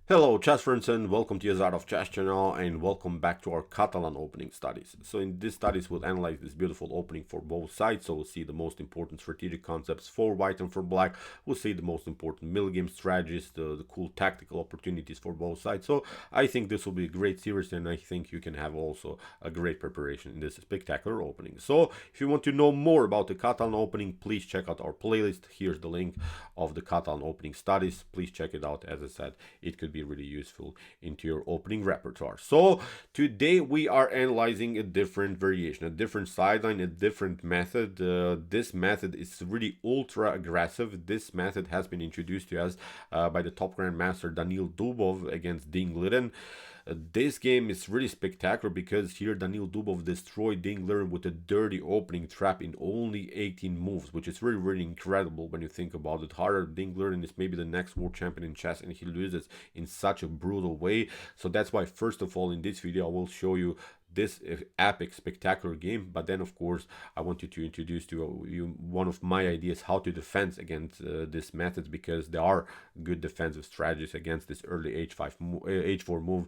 Hello chess friends and welcome to Jozarov chess channel and welcome back to our Catalan opening studies. So in these studies we'll analyze this beautiful opening for both sides. So we'll see the most important strategic concepts for white and for black. We'll see the most important middle game strategies, the cool tactical opportunities for both sides. So I think this will be a great series and I think you can have also a great preparation in this spectacular opening. So if you want to know more about the Catalan opening, please check out our playlist. Here's the link of the Catalan opening studies. Please check it out. As I said, it could be really useful into your opening repertoire. So today we are analyzing a different variation, a different sideline, a different method. This method is really ultra aggressive. This method has been introduced to us by the top grandmaster Daniil Dubov against Ding Liren. This game is really spectacular because here Daniil Dubov destroyed Ding Liren with a dirty opening trap in only 18 moves, which is really incredible when you think about it. Harder Ding Liren is maybe the next world champion in chess and he loses in such a brutal way. So that's why first of all in this video I will show you this epic spectacular game, but then of course I want you to introduce to you one of my ideas how to defend against this methods, because there are good defensive strategies against this early h4 move.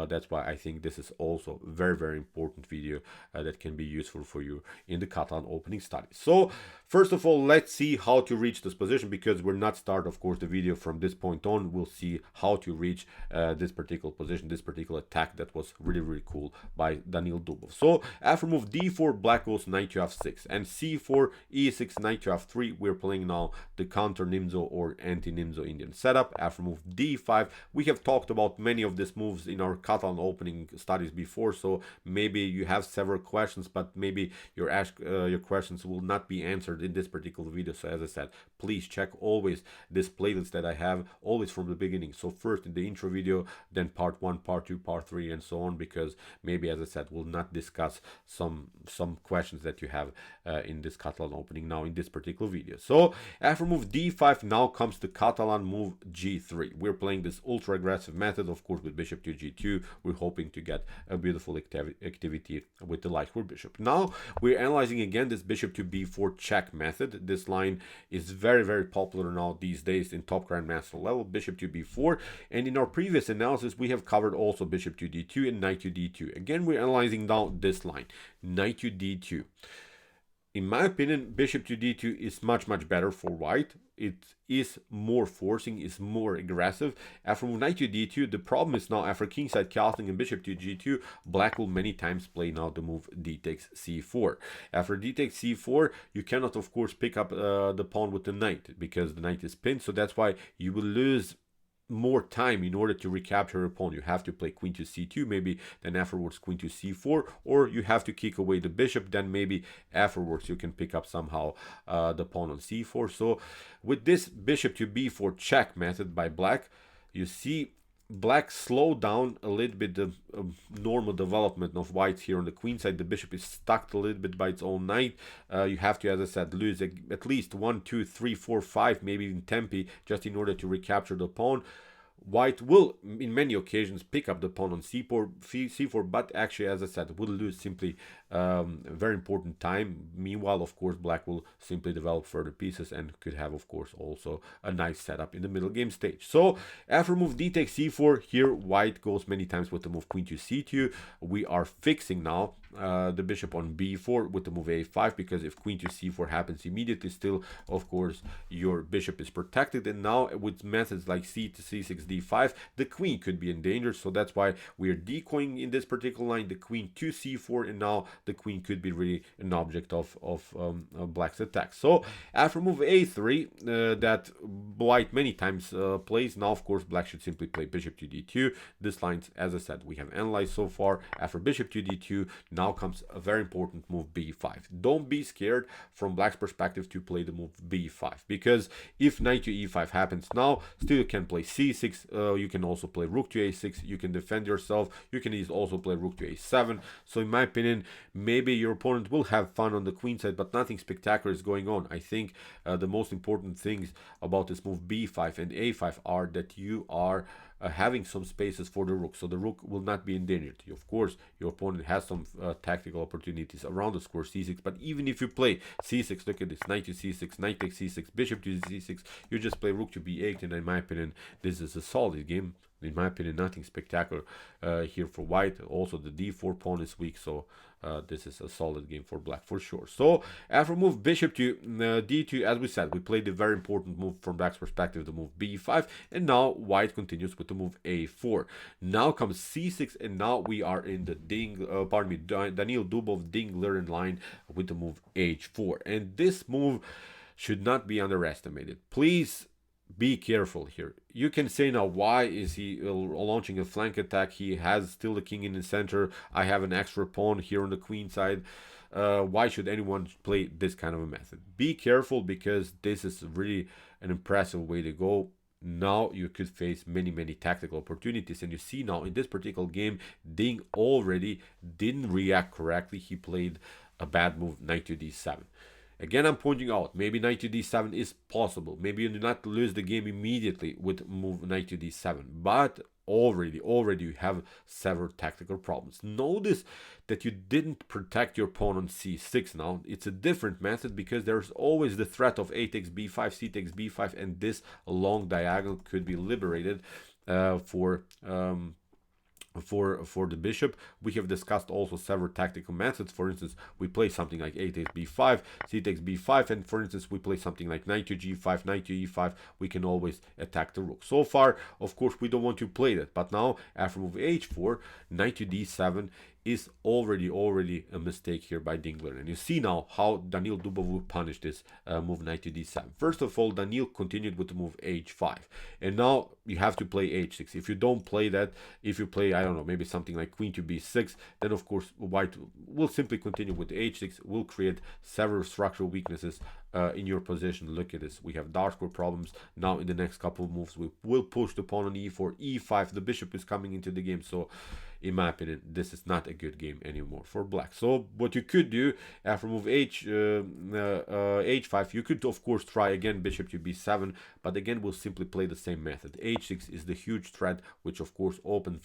That's why I think this is also very important video that can be useful for you in the Catalan opening studies. So first of all, let's see how to reach this position, because we're not start of course the video from this point on. We'll see how to reach this particular position, this particular attack that was really cool by Daniil Dubov. So after move d4, black goes knight to f6 and c4, e6, knight to f3. We're playing now the counter Nimzo or anti-Nimzo Indian setup. After move d5, we have talked about many of these moves in our Catalan opening studies before, so maybe you have several questions, but maybe your questions will not be answered in this particular video. So as I said, please check always this playlist that I have always from the beginning. So first in the intro video, then part 1, part 2, part 3 and so on, because maybe as I said we'll not discuss some questions that you have in this Catalan opening now in this particular video. So after move d5, now comes the Catalan move g3. We're playing this ultra aggressive method, of course, with bishop to g2. We're hoping to get a beautiful activity with the light square bishop. Now we're analyzing again this bishop to b4 check method. This line is very popular now these days in top grandmaster level, bishop to b4, and in our previous analysis we have covered also bishop to d2 and knight to d2. Again we're analyzing now this line, knight to d2. In my opinion, bishop to d2 is much better for white. It is more forcing, is more aggressive. After move knight to d2, the problem is now after kingside castling and bishop to g2, black will many times play now the move d takes c4. After d takes c4, you cannot of course pick up the pawn with the knight because the knight is pinned. So that's why you will lose more time in order to recapture your pawn. You have to play queen to c2 maybe, then afterwards queen to c4, or you have to kick away the bishop, then maybe afterwards you can pick up somehow the pawn on c4. So with this bishop to b4 check method by black, you see black slowed down a little bit the normal development of white here on the queen side. The bishop is stuck a little bit by its own knight. You have to, as I said, lose at least 1, 2, 3, 4, 5, maybe even tempi just in order to recapture the pawn. White will, in many occasions, pick up the pawn on c4, but actually, as I said, will lose simply very important time. Meanwhile, of course, black will simply develop further pieces and could have, of course, also a nice setup in the middle game stage. So after move d takes c4, here white goes many times with the move queen to c2. We are fixing now the bishop on b4 with the move a5, because if queen to c4 happens immediately, still of course your bishop is protected. And now with methods like c to c6 d5, the queen could be in danger. So that's why we are decoying in this particular line the queen to c4, and now the queen could be really an object of black's attack. So after move a3 that white many times plays, now of course black should simply play bishop to d2. This line, as I said, we have analyzed so far. After bishop to d2, now comes a very important move b5. Don't be scared from black's perspective to play the move b5, because if knight to e5 happens now, still you can play c6, you can also play rook to a6, you can defend yourself, you can also play rook to a7. So in my opinion, maybe your opponent will have fun on the queen side, but nothing spectacular is going on. I think the most important things about this move b5 and a5 are that you are having some spaces for the rook, so the rook will not be endangered. Of course, your opponent has some tactical opportunities around the square c6, but even if you play c6, look at this, knight to c6, knight takes c6, bishop to c6, you just play rook to b8, and in my opinion, this is a solid game. In my opinion, nothing spectacular here for white. Also, the d4 pawn is weak, so this is a solid game for black for sure. So after move bishop to d2, as we said, we played the very important move from black's perspective, the move b5, and now white continues with the move a4. Now comes c6, and now we are in the Daniil Dubov-Ding Liren line with the move h4. And this move should not be underestimated. Please be careful here. You can say now, why is he launching a flank attack? He has still the king in the center. I have an extra pawn here on the queen side. Why should anyone play this kind of a method? Be careful, because this is really an impressive way to go. Now you could face many tactical opportunities, and you see now in this particular game, Ding already didn't react correctly. He played a bad move, knight to d7. Again, I'm pointing out, maybe knight to d7 is possible. Maybe you do not lose the game immediately with move knight to d7, but already you have several tactical problems. Notice that you didn't protect your pawn on c6 now. It's a different method, because there's always the threat of a takes b5, c takes b5, and this long diagonal could be liberated for the bishop. We have discussed also several tactical methods. For instance, we play something like a takes b5, c takes b5, and for instance we play something like knight to g5, knight to e5. We can always attack the rook. So far, of course, we don't want to play that, but now after move h4, knight to d7 is already a mistake here by Dingler. And you see now how Daniil Dubov will punish this move knight to d7. First of all, Daniil continued with the move h5. And now you have to play h6. If you don't play that, if you play, I don't know, maybe something like queen to b6, then of course white will simply continue with h6, will create several structural weaknesses in your position. Look at this. We have dark square problems. Now in the next couple of moves, we will push the pawn on e4, e5. The bishop is coming into the game. So in my opinion, this is not a good game anymore for black. So what you could do after move h5, you could of course try again bishop to b7, but again we'll simply play the same method. h6 is the huge threat, which of course open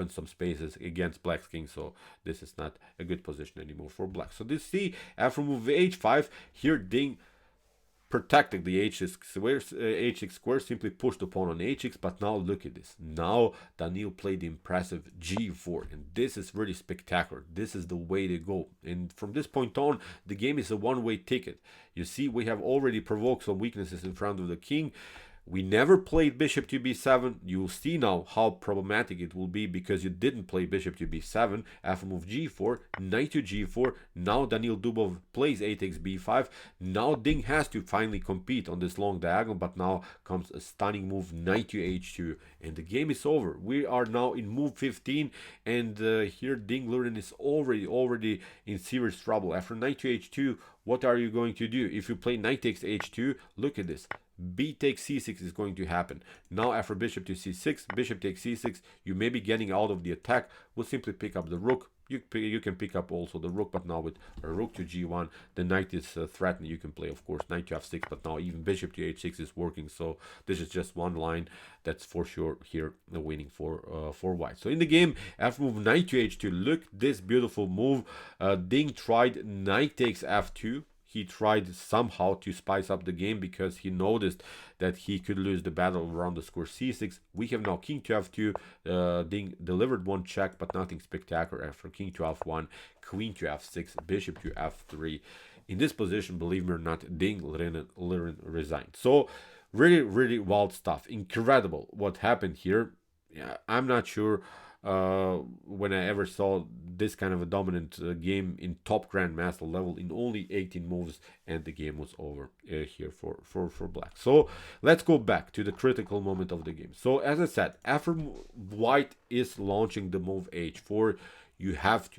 some spaces against black's king. So this is not a good position anymore for black. So this see after move h5 here, Ding protecting the h6 square, simply pushed the pawn on h6. But now look at this. Now Daniil played the impressive g4, and this is really spectacular. This is the way to go, and from this point on, the game is a one-way ticket. You see, we have already provoked some weaknesses in front of the king. We never played bishop to b7. You'll see now how problematic it will be, because you didn't play bishop to b7. After move g4, knight to g4. Now Daniil Dubov plays a takes b5. Now Ding has to finally compete on this long diagonal, but now comes a stunning move, knight to h2, and the game is over. We are now in move 15, and here Ding Liren is already in serious trouble. After knight to h2, what are you going to do? If you play knight takes h2, look at this. B takes c6 is going to happen. Now after bishop to c6, bishop takes c6, you may be getting out of the attack. We'll simply pick up the rook. You can pick up also the rook, but now with a rook to g1, the knight is threatened. You can play, of course, knight to f6, but now even bishop to h6 is working. So this is just one line that's for sure here winning for white. So in the game, after move knight to h2, look this beautiful move. Ding tried knight takes f2. He tried somehow to spice up the game, because he noticed that he could lose the battle around the square c6. We have now king to f2. Ding delivered one check, but nothing spectacular. After king to f1, queen to f6, bishop to f3. In this position, believe me or not, Ding Liren resigned. So really wild stuff. Incredible what happened here. Yeah, I'm not sure when I ever saw this kind of a dominant game in top grandmaster level in only 18 moves, and the game was over here for black. So let's go back to the critical moment of the game. So as I said, after white is launching the move h4, you have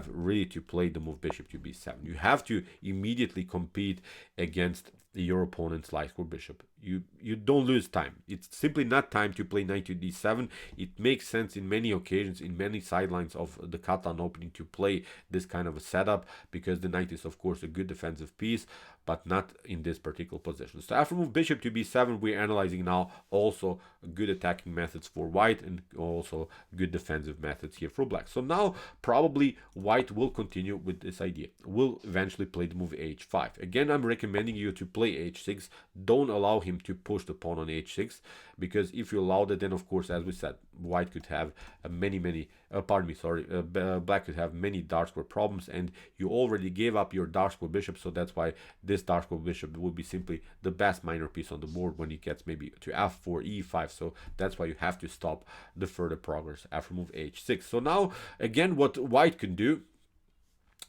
really to play the move bishop to b7. You have to immediately compete against your opponent's light square bishop. You don't lose time. It's simply not time to play knight to d7. It makes sense in many occasions, in many sidelines of the Catalan opening, to play this kind of a setup, because the knight is of course a good defensive piece. but not in this particular position. So after move bishop to b7, we're analyzing now also good attacking methods for white and also good defensive methods here for black. So now probably white will continue with this idea. Will eventually play the move h5. Again, I'm recommending you to play h6. Don't allow him to push the pawn on h6, because if you allow that, then of course, as we said, white could have black could have many dark square problems, and you already gave up your dark square bishop, so that's why this dark square bishop would be simply the best minor piece on the board when it gets maybe to f4, e5, so that's why you have to stop the further progress after move h6. So now, again, what white can do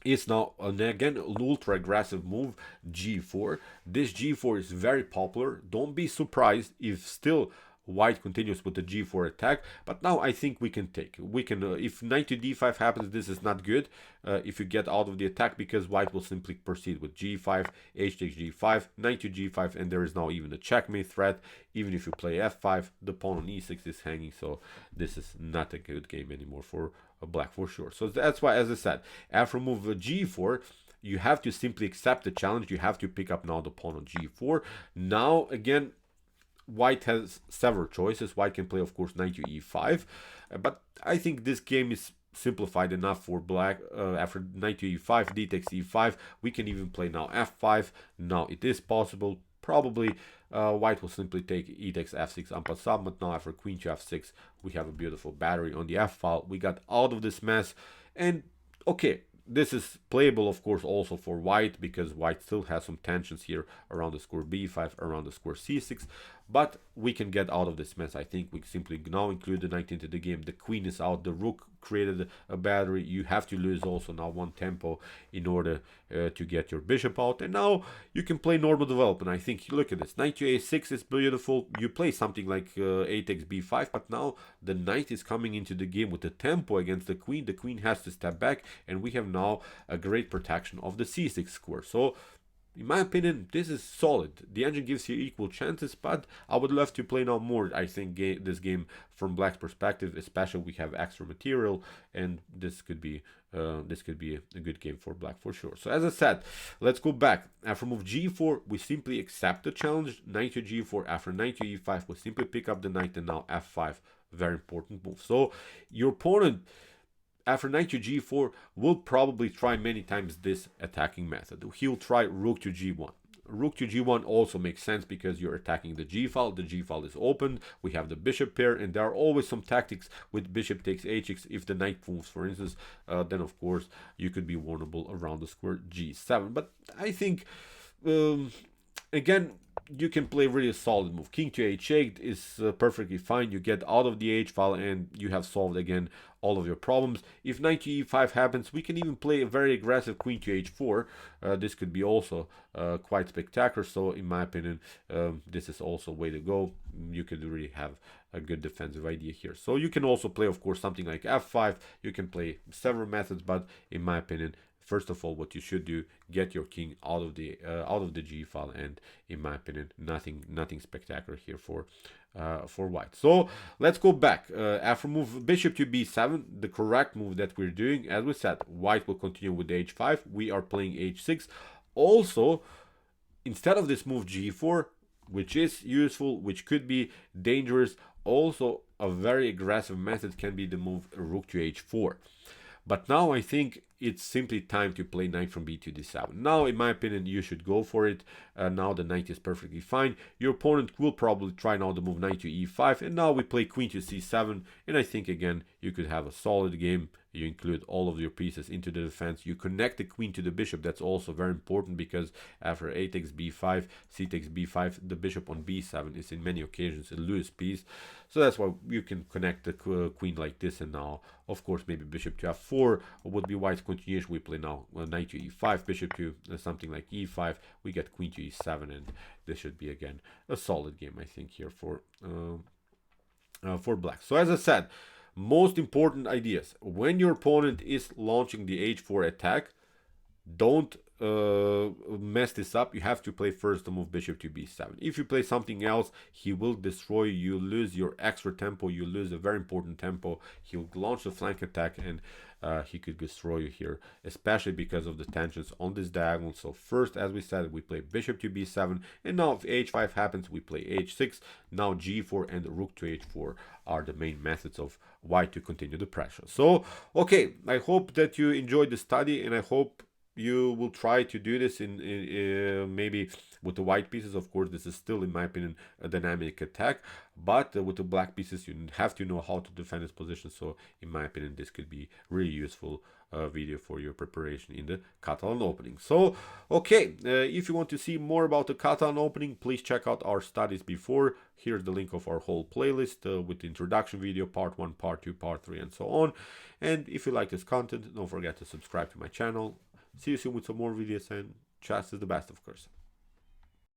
is now again ultra aggressive move g4. This g4 is very popular. Don't be surprised if still white continues with the g4 attack, but now I think we can if knight to d5 happens, this is not good if you get out of the attack, because white will simply proceed with g5, h takes g5, knight to g5, and there is now even a checkmate threat. Even if you play f5, the pawn on e6 is hanging, so this is not a good game anymore for black for sure. So that's why, as I said, after move g4, you have to simply accept the challenge. You have to pick up now the pawn on g4. Now again, white has several choices. White can play, of course, knight to e5, but I think this game is simplified enough for black. After knight to e5, d takes e5, we can even play now f5. Now it is possible. Probably white will simply take e takes f6 en passant, but now after queen to f6, we have a beautiful battery on the f file. We got out of this mess, and okay, this is playable, of course, also for white, because white still has some tensions here around the square b5, around the square c6, but we can get out of this mess. I think we simply now include the knight into the game. The queen is out, the rook created a battery. You have to lose also now one tempo in order to get your bishop out, and now you can play normal development. I think, look at this, knight to a6 is beautiful. You play something like a takes b5, but now the knight is coming into the game with the tempo against the queen. The queen has to step back, and we have now a great protection of the c6 square. So in my opinion, this is solid. The engine gives you equal chances, but I would love to play now more, I think, this game from black's perspective, especially we have extra material, and this could be a good game for black for sure. So as I said, let's go back. After move g4, we simply accept the challenge. Knight to g4, after knight to e5, we simply pick up the knight, and now f5, very important move. So your opponent, after knight to g4, will probably try many times this attacking method. He'll try rook to g1. Rook to g1 also makes sense because you're attacking the g file. The g file is opened. We have the bishop pair, and there are always some tactics with bishop takes h6. If the knight moves, for instance, then of course you could be vulnerable around the square g7. But I think, again, you can play really solid move. King to h8 is perfectly fine. You get out of the h file, and you have solved again all of your problems. If knight to e5 happens, we can even play a very aggressive queen to h4. This could be also quite spectacular. So in my opinion, this is also a way to go. You could really have a good defensive idea here. So you can also play, of course, something like f5. You can play several methods, but in my opinion, first of all, what you should do, get your king out of the g file, and in my opinion, nothing spectacular here for white. So let's go back. After move bishop to b7, the correct move that we're doing, as we said, white will continue with h5. We are playing h6. Also, instead of this move g4, which is useful, which could be dangerous, also a very aggressive method can be the move rook to h4. But now I think it's simply time to play knight from b to d7. Now, in my opinion, you should go for it. Now the knight is perfectly fine. Your opponent will probably try now to move knight to e5. And now we play queen to c7. And I think, again, you could have a solid game. You include all of your pieces into the defense. You connect the queen to the bishop. That's also very important, because after a takes b5, c takes b5, the bishop on b7 is in many occasions a loose piece. So that's why you can connect the queen like this. And now, of course, maybe bishop to f4 would be white's continuation. We play now knight to e5, bishop to something like e5. We get queen to e7, and this should be, again, a solid game, I think, here for black. So as I said, most important ideas: when your opponent is launching the h4 attack, don't mess this up, you have to play first the move bishop to b7. If you play something else, he will destroy you. You lose your extra tempo, you lose a very important tempo. He'll launch a flank attack, and he could destroy you here, especially because of the tensions on this diagonal. So first, as we said, we play bishop to b7, and now if h5 happens, we play h6. Now g4 and rook to h4 are the main methods of white to continue the pressure. So okay, I hope that you enjoyed the study, and I hope you will try to do this in maybe with the white pieces. Of course, this is still, in my opinion, a dynamic attack, but with the black pieces, you have to know how to defend this position. So in my opinion, this could be really useful video for your preparation in the Catalan opening. So okay, if you want to see more about the Catalan opening, please check out our studies before. Here's the link of our whole playlist with the introduction video, part 1, part 2, part 3, and so on. And if you like this content, don't forget to subscribe to my channel. See you soon with some more videos, and chess is the best, of course.